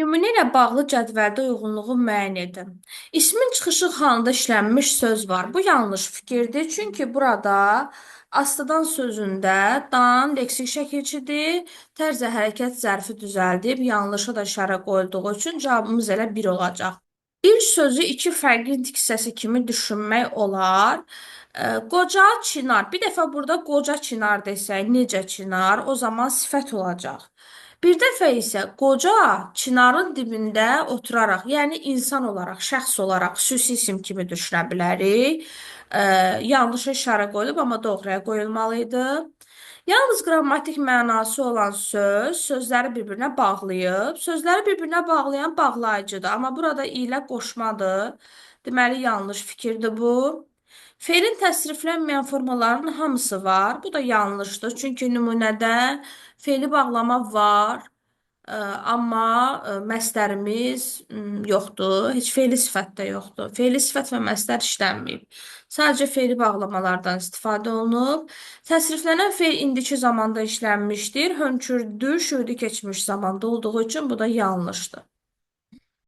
Nümunə ilə bağlı cədvəldə uyğunluğu müəyyən edin. İsmin çıxışı halında işlənmiş söz var. Bu yanlış fikirdir, çünki burada astadan sözündə dan leksik şəkilçidir, tərzə hərəkət zərfi düzəldib, yanlışa da işarə qoyulduğu üçün cavabımız elə bir olacaq. Bir sözü iki fərqli hissəsi kimi düşünmək olar. Qoca Çinar. Bir dəfə burada qoca Çinar desək, necə Çinar? O zaman sifət olacaq. Bir dəfə isə qoca çinarın dibində oturaraq, yəni insan olaraq, şəxs olaraq xüsusi isim kimi düşünə bilərik. Yanlış işarə qoyulub, amma doğruya qoyulmalı idi. Yalnız qrammatik mənası olan söz sözləri bir-birinə bağlayıb. Sözləri bir-birinə bağlayan bağlayıcıdır, amma burada ilə qoşmadır. Deməli, yanlış fikirdir bu. Fe'lin təsriflənməyən formalarının hamısı var. Bu da yanlışdır. Çünki nümunədə fe'li bağlama var. Amma məstərimiz yoxdur. Heç fe'li sifət də yoxdur. Fe'li sifət və məstər işlənməyib. Sadəcə fe'li bağlamalardan istifadə olunub. Təsriflənən fe'l indiki zamanda işlənmişdir. Hönkürdü, şürdü keçmiş zamanda olduğu üçün bu da yanlışdır.